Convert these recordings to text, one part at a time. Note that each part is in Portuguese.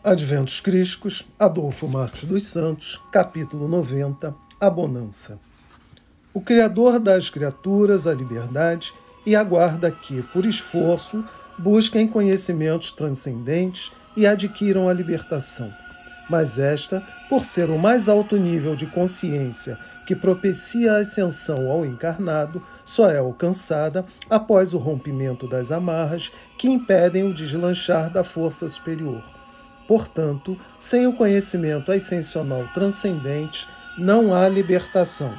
Adventos Crísticos, Adolfo Marques dos Santos, capítulo 90, A Bonança. O Criador dá às criaturas a liberdade e aguarda que, por esforço, busquem conhecimentos transcendentes e adquiram a libertação. Mas esta, por ser o mais alto nível de consciência que propicia a ascensão ao encarnado, só é alcançada após o rompimento das amarras que impedem o deslanchar da força superior. Portanto, sem o conhecimento ascensional transcendente, não há libertação.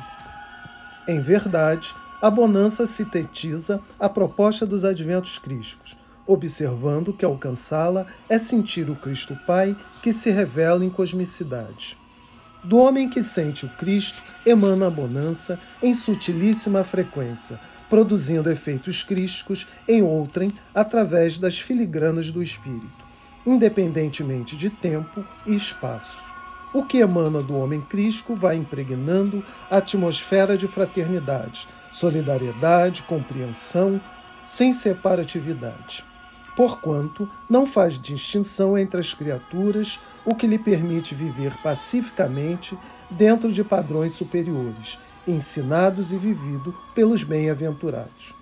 Em verdade, a bonança sintetiza a proposta dos adventos crísticos, observando que alcançá-la é sentir o Cristo Pai que se revela em cosmicidade. Do homem que sente o Cristo emana a bonança em sutilíssima frequência, produzindo efeitos crísticos em outrem através das filigranas do Espírito, independentemente de tempo e espaço. O que emana do homem crístico vai impregnando a atmosfera de fraternidade, solidariedade, compreensão, sem separatividade. Porquanto não faz distinção entre as criaturas, o que lhe permite viver pacificamente dentro de padrões superiores, ensinados e vividos pelos bem-aventurados.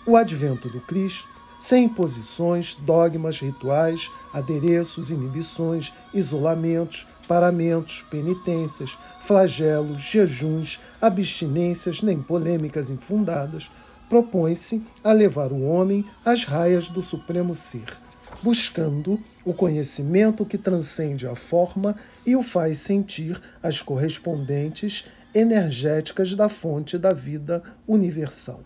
O advento do Cristo, sem imposições, dogmas, rituais, adereços, inibições, isolamentos, paramentos, penitências, flagelos, jejuns, abstinências nem polêmicas infundadas, propõe-se a levar o homem às raias do Supremo Ser, buscando o conhecimento que transcende a forma e o faz sentir as correspondentes energéticas da fonte da vida universal.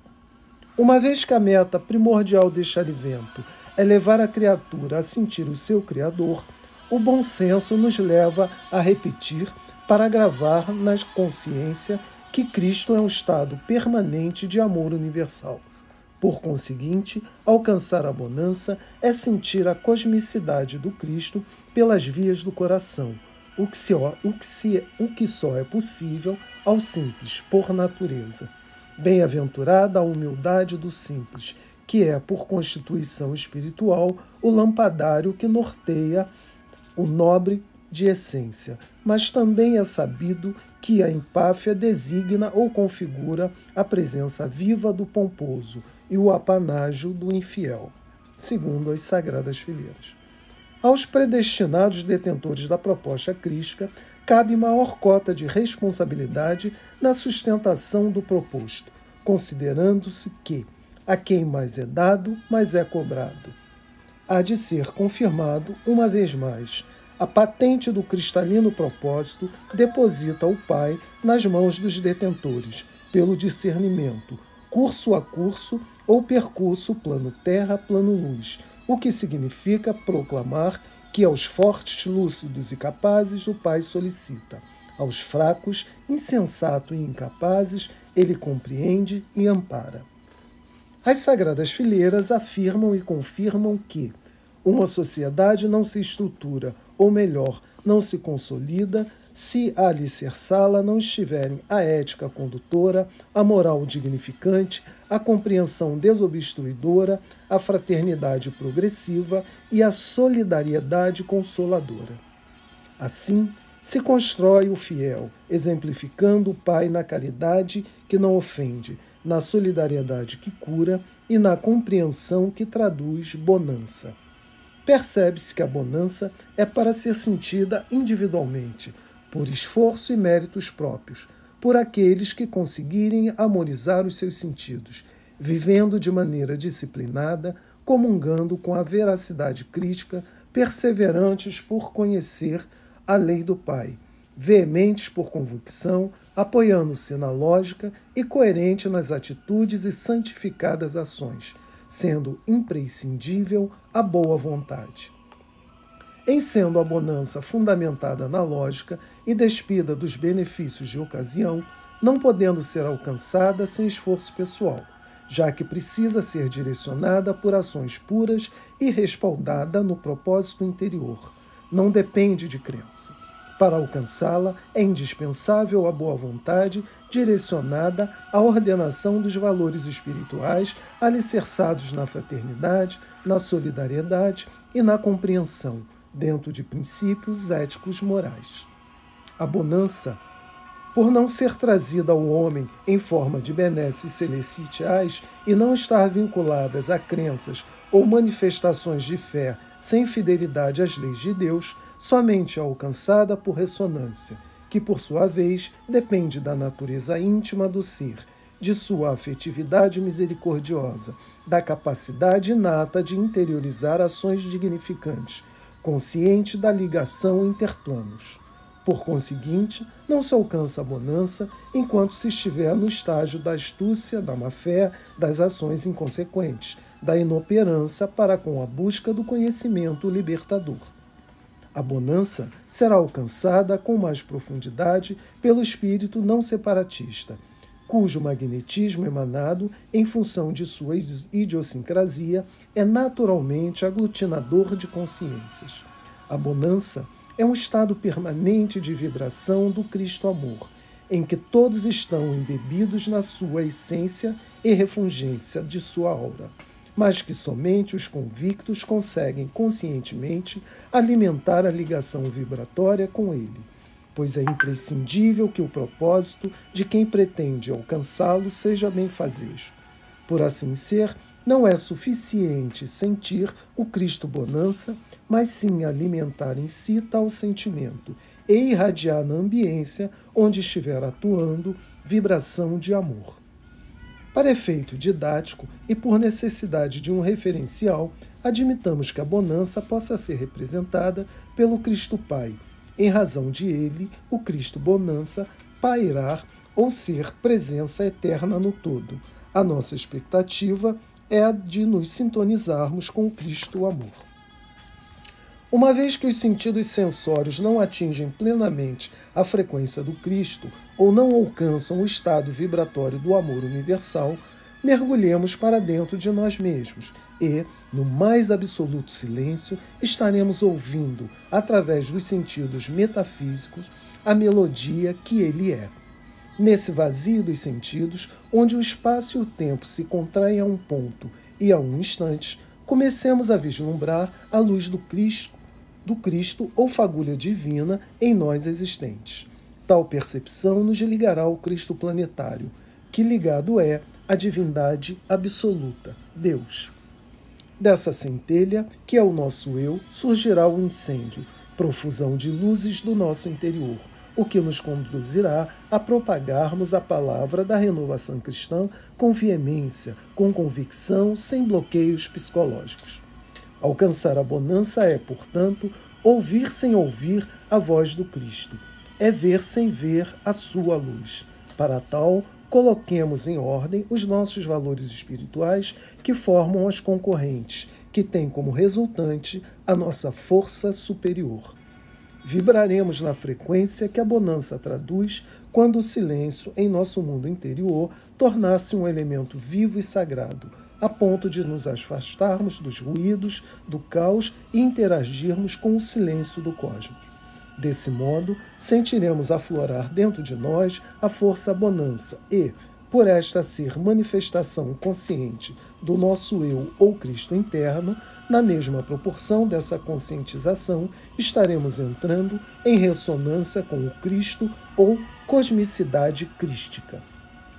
Uma vez que a meta primordial deste advento é levar a criatura a sentir o seu Criador, o bom senso nos leva a repetir para gravar na consciência que Cristo é um estado permanente de amor universal. Por conseguinte, alcançar a bonança é sentir a cosmicidade do Cristo pelas vias do coração, o que só é possível ao simples por natureza. Bem-aventurada a humildade do simples, que é, por constituição espiritual, o lampadário que norteia o nobre de essência, mas também é sabido que a empáfia designa ou configura a presença viva do pomposo e o apanágio do infiel, segundo as Sagradas Fileiras. Aos predestinados detentores da proposta crística, cabe maior cota de responsabilidade na sustentação do proposto, considerando-se que a quem mais é dado, mais é cobrado. Há de ser confirmado, uma vez mais, a patente do cristalino propósito deposita o Pai nas mãos dos detentores, pelo discernimento, curso a curso ou percurso plano-terra, plano-luz, o que significa proclamar que aos fortes, lúcidos e capazes o Pai solicita, aos fracos, insensatos e incapazes, ele compreende e ampara. As Sagradas Fileiras afirmam e confirmam que uma sociedade não se estrutura, ou melhor, não se consolida, se a alicerçá-la não estiverem a ética condutora, a moral dignificante, a compreensão desobstruidora, a fraternidade progressiva e a solidariedade consoladora. Assim, se constrói o fiel, exemplificando o Pai na caridade que não ofende, na solidariedade que cura e na compreensão que traduz bonança. Percebe-se que a bonança é para ser sentida individualmente, por esforço e méritos próprios, por aqueles que conseguirem harmonizar os seus sentidos, vivendo de maneira disciplinada, comungando com a veracidade crítica, perseverantes por conhecer a lei do Pai, veementes por convicção, apoiando-se na lógica e coerente nas atitudes e santificadas ações, sendo imprescindível a boa vontade. Em sendo a bonança fundamentada na lógica e despida dos benefícios de ocasião, não podendo ser alcançada sem esforço pessoal, já que precisa ser direcionada por ações puras e respaldada no propósito interior. Não depende de crença. Para alcançá-la, é indispensável a boa vontade direcionada à ordenação dos valores espirituais alicerçados na fraternidade, na solidariedade e na compreensão, dentro de princípios éticos morais. A bonança, por não ser trazida ao homem em forma de benesses celestiais e não estar vinculadas a crenças ou manifestações de fé sem fidelidade às leis de Deus, somente é alcançada por ressonância, que, por sua vez, depende da natureza íntima do ser, de sua afetividade misericordiosa, da capacidade inata de interiorizar ações dignificantes, consciente da ligação interplanos. Por conseguinte, não se alcança a bonança enquanto se estiver no estágio da astúcia, da má-fé, das ações inconsequentes, da inoperância para com a busca do conhecimento libertador. A bonança será alcançada com mais profundidade pelo espírito não separatista, cujo magnetismo emanado, em função de sua idiosincrasia, é naturalmente aglutinador de consciências. A bonança é um estado permanente de vibração do Cristo-amor, em que todos estão embebidos na sua essência e refulgência de sua aura, mas que somente os convictos conseguem conscientemente alimentar a ligação vibratória com ele, pois é imprescindível que o propósito de quem pretende alcançá-lo seja benfazejo. Por assim ser, não é suficiente sentir o Cristo bonança, mas sim alimentar em si tal sentimento e irradiar na ambiência onde estiver atuando vibração de amor. Para efeito didático e por necessidade de um referencial, admitamos que a bonança possa ser representada pelo Cristo Pai, em razão de ele, o Cristo bonança, pairar ou ser presença eterna no todo. A nossa expectativa é a de nos sintonizarmos com o Cristo amor. Uma vez que os sentidos sensórios não atingem plenamente a frequência do Cristo ou não alcançam o estado vibratório do amor universal, mergulhemos para dentro de nós mesmos e, no mais absoluto silêncio, estaremos ouvindo, através dos sentidos metafísicos, a melodia que ele é. Nesse vazio dos sentidos, onde o espaço e o tempo se contraem a um ponto e a um instante, comecemos a vislumbrar a luz do Cristo ou fagulha divina em nós existentes. Tal percepção nos ligará ao Cristo planetário, que ligado é à divindade absoluta, Deus. Dessa centelha, que é o nosso eu, surgirá o incêndio, profusão de luzes do nosso interior, o que nos conduzirá a propagarmos a palavra da renovação cristã com veemência, com convicção, sem bloqueios psicológicos. Alcançar a bonança é, portanto, ouvir sem ouvir a voz do Cristo. É ver sem ver a sua luz. Para tal, coloquemos em ordem os nossos valores espirituais que formam as concorrentes, que têm como resultante a nossa força superior. Vibraremos na frequência que a bonança traduz quando o silêncio em nosso mundo interior tornasse um elemento vivo e sagrado, a ponto de nos afastarmos dos ruídos, do caos e interagirmos com o silêncio do cosmos. Desse modo, sentiremos aflorar dentro de nós a força bonança e, por esta ser manifestação consciente do nosso eu ou Cristo interno, na mesma proporção dessa conscientização, estaremos entrando em ressonância com o Cristo ou cosmicidade crística.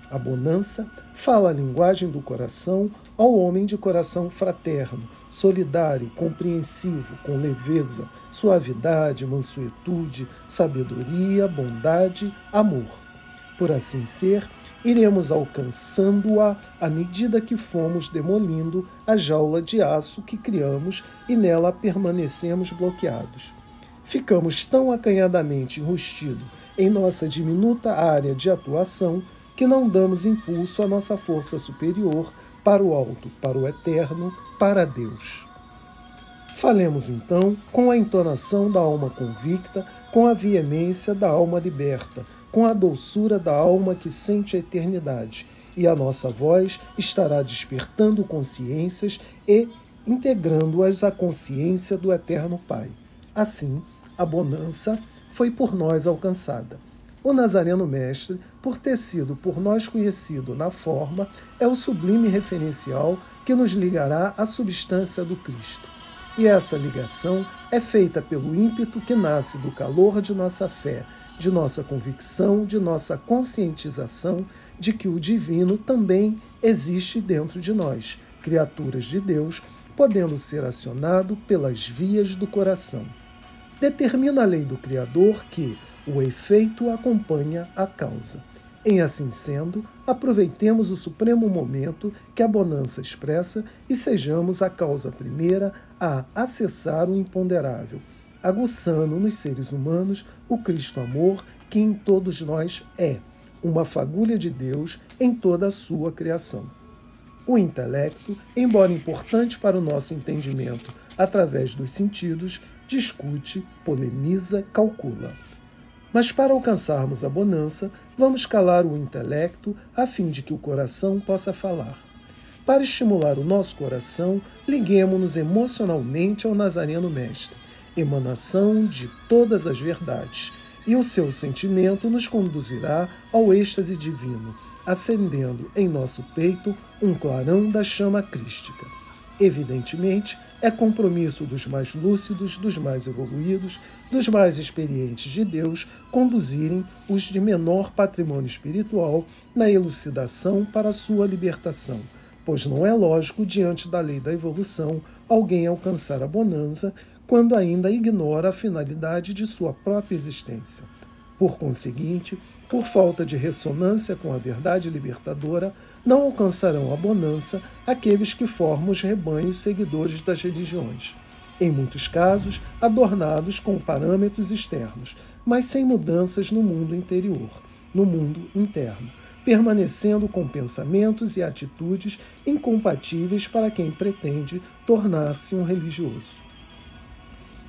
A bonança fala a linguagem do coração ao homem de coração fraterno, solidário, compreensivo, com leveza, suavidade, mansuetude, sabedoria, bondade, amor. Por assim ser, iremos alcançando-a à medida que fomos demolindo a jaula de aço que criamos e nela permanecemos bloqueados. Ficamos tão acanhadamente enrustidos em nossa diminuta área de atuação que não damos impulso à nossa força superior para o alto, para o eterno, para Deus. Falemos então com a entonação da alma convicta, com a veemência da alma liberta, com a doçura da alma que sente a eternidade, e a nossa voz estará despertando consciências e integrando-as à consciência do Eterno Pai. Assim, a bonança foi por nós alcançada. O Nazareno Mestre, por ter sido por nós conhecido na forma, é o sublime referencial que nos ligará à substância do Cristo. E essa ligação é feita pelo ímpeto que nasce do calor de nossa fé, de nossa convicção, de nossa conscientização de que o divino também existe dentro de nós, criaturas de Deus, podendo ser acionado pelas vias do coração. Determina a lei do Criador que o efeito acompanha a causa. Em assim sendo, aproveitemos o supremo momento que a bonança expressa e sejamos a causa primeira a acessar o imponderável, aguçando nos seres humanos o Cristo amor que em todos nós é, uma fagulha de Deus em toda a sua criação. O intelecto, embora importante para o nosso entendimento através dos sentidos, discute, polemiza, calcula. Mas para alcançarmos a bonança, vamos calar o intelecto a fim de que o coração possa falar. Para estimular o nosso coração, liguemo-nos emocionalmente ao Nazareno Mestre, emanação de todas as verdades, e o seu sentimento nos conduzirá ao êxtase divino, acendendo em nosso peito um clarão da chama crística. Evidentemente, é compromisso dos mais lúcidos, dos mais evoluídos, dos mais experientes de Deus conduzirem os de menor patrimônio espiritual na elucidação para sua libertação, pois não é lógico, diante da lei da evolução, alguém alcançar a bonança quando ainda ignora a finalidade de sua própria existência. Por conseguinte, por falta de ressonância com a verdade libertadora, não alcançarão a bonança aqueles que formam os rebanhos seguidores das religiões, em muitos casos adornados com parâmetros externos, mas sem mudanças no mundo interior, no mundo interno, permanecendo com pensamentos e atitudes incompatíveis para quem pretende tornar-se um religioso.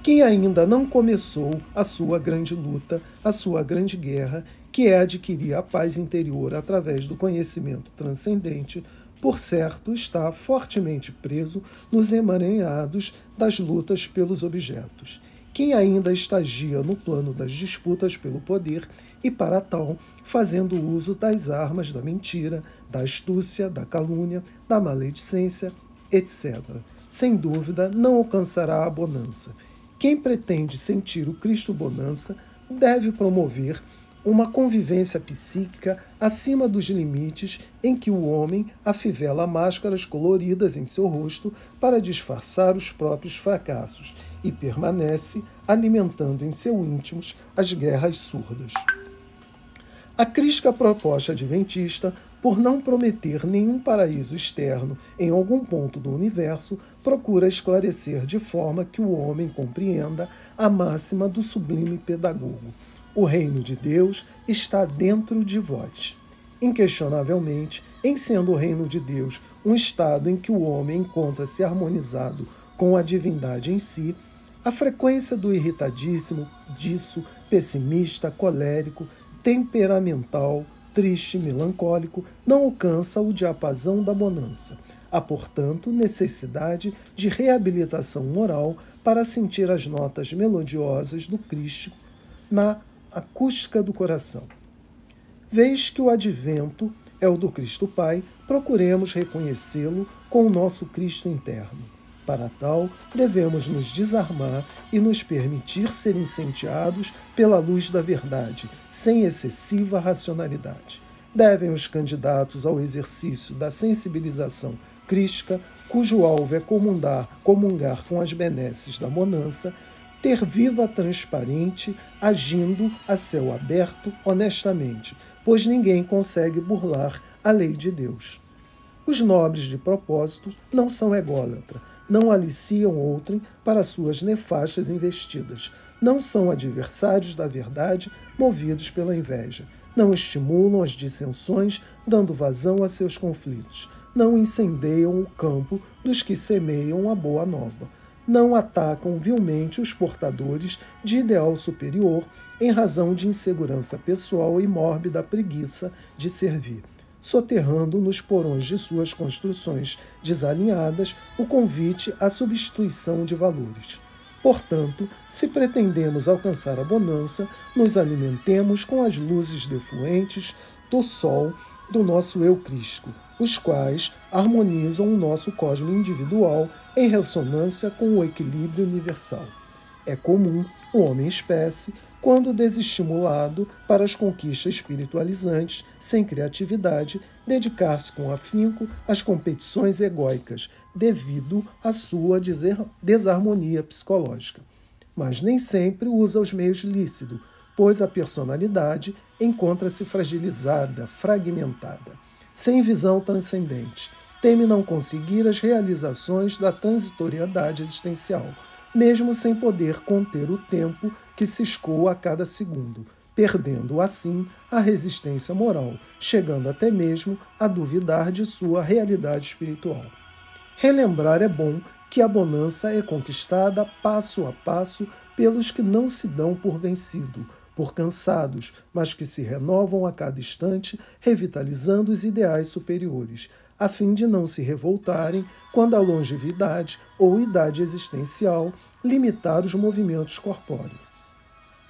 Quem ainda não começou a sua grande luta, a sua grande guerra, que é adquirir a paz interior através do conhecimento transcendente, por certo está fortemente preso nos emaranhados das lutas pelos objetos. Quem ainda estagia no plano das disputas pelo poder e, para tal, fazendo uso das armas da mentira, da astúcia, da calúnia, da maledicência, etc., sem dúvida não alcançará a bonança. Quem pretende sentir o Cristo bonança deve promover uma convivência psíquica acima dos limites em que o homem afivela máscaras coloridas em seu rosto para disfarçar os próprios fracassos e permanece alimentando em seu íntimos as guerras surdas. A crítica proposta adventista, por não prometer nenhum paraíso externo em algum ponto do universo, procura esclarecer de forma que o homem compreenda a máxima do sublime pedagogo. O reino de Deus está dentro de vós. Inquestionavelmente, em sendo o reino de Deus um estado em que o homem encontra-se harmonizado com a divindade em si, a frequência do irritadíssimo, disso, pessimista, colérico, temperamental, triste, melancólico, não alcança o diapasão da bonança. Há, portanto, necessidade de reabilitação moral para sentir as notas melodiosas do Cristo na acústica do coração. Vez que o advento é o do Cristo Pai, procuremos reconhecê-lo com o nosso Cristo interno. Para tal, devemos nos desarmar e nos permitir ser incendiados pela luz da verdade, sem excessiva racionalidade. Devem os candidatos ao exercício da sensibilização crística, cujo alvo é comungar com as benesses da bonança, ter viva transparente, agindo a céu aberto honestamente, pois ninguém consegue burlar a lei de Deus. Os nobres de propósito não são ególatras, não aliciam outrem para suas nefastas investidas, não são adversários da verdade movidos pela inveja, não estimulam as dissensões dando vazão a seus conflitos, não incendeiam o campo dos que semeiam a boa nova, não atacam vilmente os portadores de ideal superior em razão de insegurança pessoal e mórbida preguiça de servir, soterrando nos porões de suas construções desalinhadas o convite à substituição de valores. Portanto, se pretendemos alcançar a bonança, nos alimentemos com as luzes defluentes do sol do nosso eu crístico, os quais harmonizam o nosso cosmo individual em ressonância com o equilíbrio universal. É comum o homem-espécie, quando desestimulado para as conquistas espiritualizantes, sem criatividade, dedicar-se com afinco às competições egóicas, devido à sua desarmonia psicológica. Mas nem sempre usa os meios lícitos, pois a personalidade encontra-se fragilizada, fragmentada, sem visão transcendente, teme não conseguir as realizações da transitoriedade existencial, mesmo sem poder conter o tempo que se escoa a cada segundo, perdendo assim a resistência moral, chegando até mesmo a duvidar de sua realidade espiritual. Relembrar é bom que a bonança é conquistada passo a passo pelos que não se dão por vencido, por cansados, mas que se renovam a cada instante, revitalizando os ideais superiores, a fim de não se revoltarem quando a longevidade ou idade existencial limitar os movimentos corpóreos.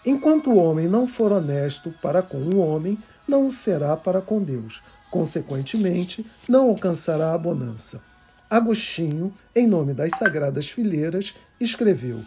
Enquanto o homem não for honesto para com o homem, não o será para com Deus. Consequentemente, não alcançará a bonança. Agostinho, em nome das Sagradas Fileiras, escreveu: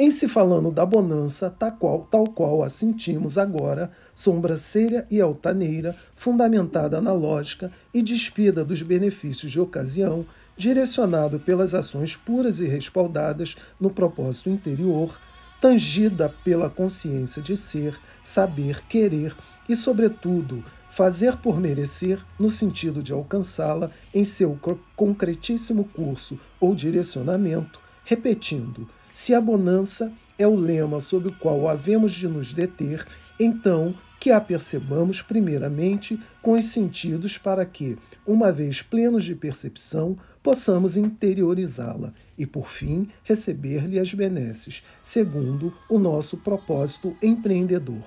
em se falando da bonança, tal qual a sentimos agora, sobrancelha e altaneira, fundamentada na lógica e despida dos benefícios de ocasião, direcionado pelas ações puras e respaldadas no propósito interior, tangida pela consciência de ser, saber, querer e, sobretudo, fazer por merecer, no sentido de alcançá-la em seu concretíssimo curso ou direcionamento, repetindo: se a bonança é o lema sob o qual havemos de nos deter, então que a percebamos primeiramente com os sentidos para que, uma vez plenos de percepção, possamos interiorizá-la e, por fim, receber-lhe as benesses, segundo o nosso propósito empreendedor.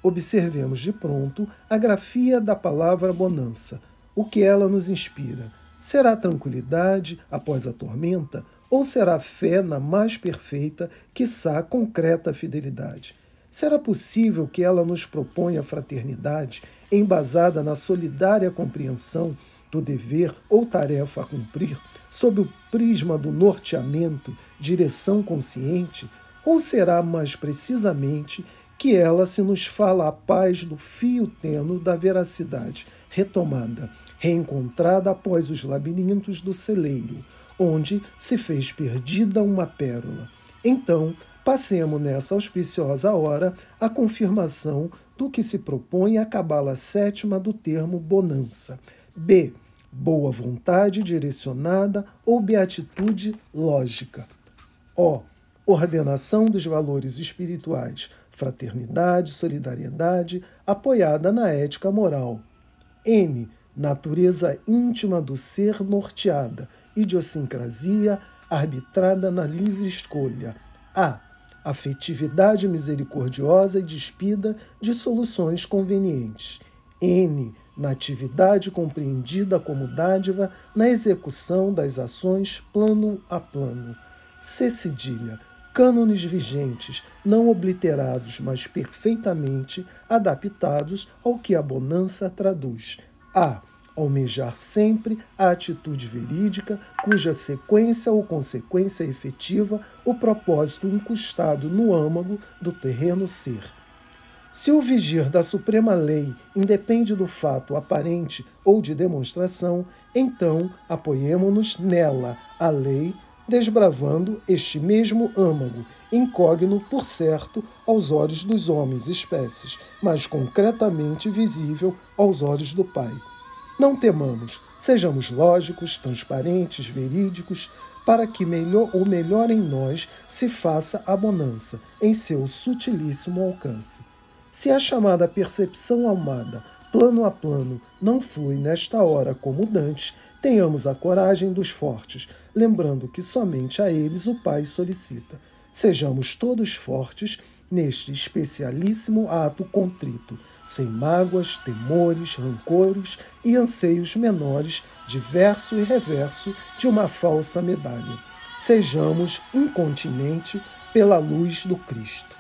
Observemos de pronto a grafia da palavra bonança, o que ela nos inspira. Será tranquilidade após a tormenta? Ou será fé na mais perfeita, quiçá concreta fidelidade? Será possível que ela nos proponha fraternidade, embasada na solidária compreensão do dever ou tarefa a cumprir, sob o prisma do norteamento, direção consciente? Ou será, mais precisamente, que ela se nos fala a paz do fio tênue da veracidade, retomada, reencontrada após os labirintos do celeiro, onde se fez perdida uma pérola? Então, passemos nessa auspiciosa hora a confirmação do que se propõe a cabala sétima do termo bonança. B. Boa vontade direcionada ou beatitude lógica. O. Ordenação dos valores espirituais, fraternidade, solidariedade, apoiada na ética moral. N. Natureza íntima do ser norteada, idiosincrasia arbitrada na livre escolha. A. Afetividade misericordiosa e despida de soluções convenientes. N. Natividade compreendida como dádiva na execução das ações plano a plano. C. Cedilha. Cânones vigentes, não obliterados, mas perfeitamente adaptados ao que a bonança traduz. A. Almejar sempre a atitude verídica, cuja sequência ou consequência efetiva o propósito incrustado no âmago do terreno ser. Se o vigir da suprema lei independe do fato aparente ou de demonstração, então apoiemo-nos nela, a lei, desbravando este mesmo âmago, incógnito, por certo, aos olhos dos homens espécies, mas concretamente visível aos olhos do Pai. Não temamos, sejamos lógicos, transparentes, verídicos, para que o melhor em nós se faça a bonança, em seu sutilíssimo alcance. Se a chamada percepção almada, plano a plano, não flui nesta hora como dantes, tenhamos a coragem dos fortes, lembrando que somente a eles o Pai solicita. Sejamos todos fortes neste especialíssimo ato contrito, sem mágoas, temores, rancores e anseios menores de verso e reverso de uma falsa medalha. Sejamos incontinente pela luz do Cristo.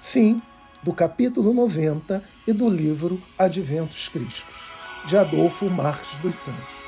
Fim do capítulo 90 e do livro Adventos Cristos. de Adolfo Marques dos Santos.